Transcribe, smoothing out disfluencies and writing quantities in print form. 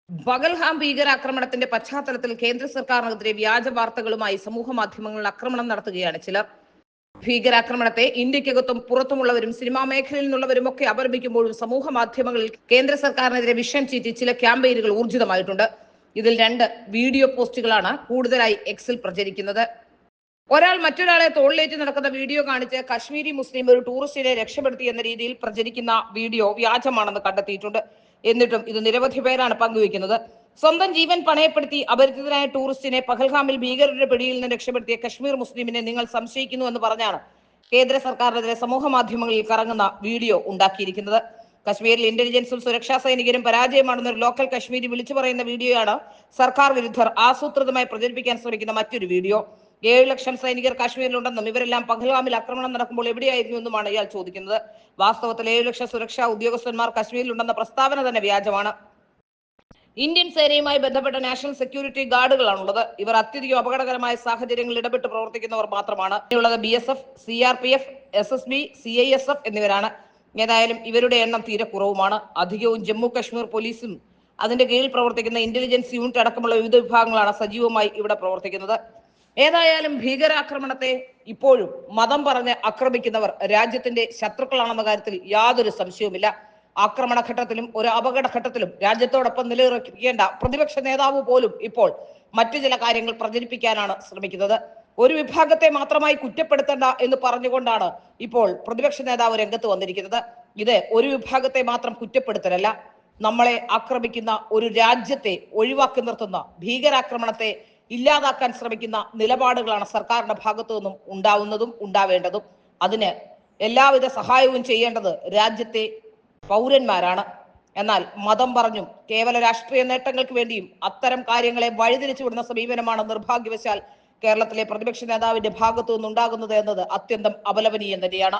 പഹൽഗാം ഭീകരാക്രമണത്തിന്റെ പശ്ചാത്തലത്തിൽ കേന്ദ്ര സർക്കാരിനെതിരെ വ്യാജ വാർത്തകളുമായി സമൂഹ മാധ്യമങ്ങളിൽ ആക്രമണം നടത്തുകയാണ് ചിലർ. ഭീകരാക്രമണത്തെ ഇന്ത്യക്കകത്തും പുറത്തുമുള്ളവരും സിനിമാ മേഖലയിൽ നിന്നുള്ളവരും ഒക്കെ അപലപിക്കുമ്പോഴും സമൂഹ മാധ്യമങ്ങളിൽ കേന്ദ്ര സർക്കാരിനെതിരെ വിഷം ചീറ്റി ചില ക്യാമ്പയിനുകൾ ഊർജിതമായിട്ടുണ്ട്. ഇതിൽ 2 വീഡിയോ പോസ്റ്റുകളാണ് കൂടുതലായി എക്സിൽ പ്രചരിക്കുന്നത്. ഒരാൾ മറ്റൊരാളെ തോളിലേറ്റ് നടക്കുന്ന വീഡിയോ കാണിച്ച് കശ്മീരി മുസ്ലിം ഒരു ടൂറിസ്റ്റിനെ രക്ഷപ്പെടുത്തി എന്ന രീതിയിൽ പ്രചരിക്കുന്ന വീഡിയോ വ്യാജമാണെന്ന് കണ്ടെത്തിയിട്ടുണ്ട്. എന്നിട്ടും ഇത് നിരവധി പേരാണ് പങ്കുവെക്കുന്നത്. സ്വന്തം ജീവൻ പണയപ്പെടുത്തി അപരിചിതനായ ടൂറിസ്റ്റിനെ പഹൽഗാമിൽ ഭീകരരുടെ പിടിയിൽ നിന്ന് രക്ഷപ്പെടുത്തിയ കശ്മീർ മുസ്ലിമിനെ നിങ്ങൾ സംശയിക്കുന്നു എന്ന് പറഞ്ഞാണ് കേന്ദ്ര സർക്കാരിനെതിരെ സമൂഹ മാധ്യമങ്ങളിൽ കറങ്ങുന്ന വീഡിയോ ഉണ്ടാക്കിയിരിക്കുന്നത്. കശ്മീരിൽ ഇന്റലിജൻസും സുരക്ഷാ സൈനികരും പരാജയമാണെന്ന് ഒരു ലോക്കൽ കശ്മീരി വിളിച്ചു പറയുന്ന വീഡിയോയാണ് സർക്കാർ വിരുദ്ധർ ആസൂത്രിതമായി പ്രചരിപ്പിക്കാൻ ശ്രമിക്കുന്ന മറ്റൊരു വീഡിയോ. 7 ലക്ഷം സൈനികർ കാശ്മീരിലുണ്ടെന്നും ഇവരെല്ലാം പഹൽഗാമിൽ ആക്രമണം നടക്കുമ്പോൾ എവിടെയായിരുന്നു എന്നുമാണ് ഇയാൾ ചോദിക്കുന്നത്. വാസ്തവത്തിൽ 7 ലക്ഷം സുരക്ഷാ ഉദ്യോഗസ്ഥന്മാർ കാശ്മീരിലുണ്ടെന്ന പ്രസ്താവന തന്നെ വ്യാജമാണ്. ഇന്ത്യൻ സേനയുമായി ബന്ധപ്പെട്ട നാഷണൽ സെക്യൂരിറ്റി ഗാർഡുകളാണുള്ളത്. ഇവർ അത്യധികം അപകടകരമായ സാഹചര്യങ്ങളിൽ ഇടപെട്ട് പ്രവർത്തിക്കുന്നവർ മാത്രമാണ്. ഇനിയുള്ളത് BSF, CRPF, SSB, CISF എന്നിവരാണ്. ഏതായാലും ഇവരുടെ എണ്ണം തീരെ കുറവുമാണ്. അധികവും ജമ്മു കശ്മീർ പോലീസും അതിന്റെ കീഴിൽ പ്രവർത്തിക്കുന്ന ഇന്റലിജൻസ് യൂണിറ്റ് അടക്കമുള്ള വിവിധ വിഭാഗങ്ങളാണ് സജീവമായി ഇവിടെ പ്രവർത്തിക്കുന്നത്. ഏതായാലും ഭീകരാക്രമണത്തെ ഇപ്പോഴും മതം പറഞ്ഞ് ആക്രമിക്കുന്നവർ രാജ്യത്തിന്റെ ശത്രുക്കളാണെന്ന കാര്യത്തിൽ യാതൊരു സംശയവുമില്ല. ആക്രമണ ഘട്ടത്തിലും ഒരു അപകടഘട്ടത്തിലും രാജ്യത്തോടൊപ്പം നിലനിർത്തിക്കേണ്ട പ്രതിപക്ഷ നേതാവ് പോലും ഇപ്പോൾ മറ്റു ചില കാര്യങ്ങൾ പ്രചരിപ്പിക്കാനാണ് ശ്രമിക്കുന്നത്. ഒരു വിഭാഗത്തെ മാത്രമായി കുറ്റപ്പെടുത്തേണ്ട എന്ന് പറഞ്ഞുകൊണ്ടാണ് ഇപ്പോൾ പ്രതിപക്ഷ നേതാവ് രംഗത്ത് വന്നിരിക്കുന്നത്. ഇത് ഒരു വിഭാഗത്തെ മാത്രം കുറ്റപ്പെടുത്തലല്ല, നമ്മളെ ആക്രമിക്കുന്ന ഒരു രാജ്യത്തെ ഒഴിവാക്കി നിർത്തുന്ന ഭീകരാക്രമണത്തെ ഇല്ലാതാക്കാൻ ശ്രമിക്കുന്ന നിലപാടുകളാണ് സർക്കാരിന്റെ ഭാഗത്തു നിന്നും ഉണ്ടാവുന്നതും ഉണ്ടാവേണ്ടതും. അതിന് എല്ലാവിധ സഹായവും ചെയ്യേണ്ടത് രാജ്യത്തെ പൗരന്മാരാണ്. എന്നാൽ മതം പറഞ്ഞും കേവല രാഷ്ട്രീയ നേട്ടങ്ങൾക്ക് വേണ്ടിയും അത്തരം കാര്യങ്ങളെ വഴിതിരിച്ചു വിടുന്ന സമീപനമാണ് നിർഭാഗ്യവശാൽ കേരളത്തിലെ പ്രതിപക്ഷ നേതാവിന്റെ ഭാഗത്തു നിന്നുണ്ടാകുന്നത് എന്നത് അത്യന്തം അപലപനീയം തന്നെയാണ്.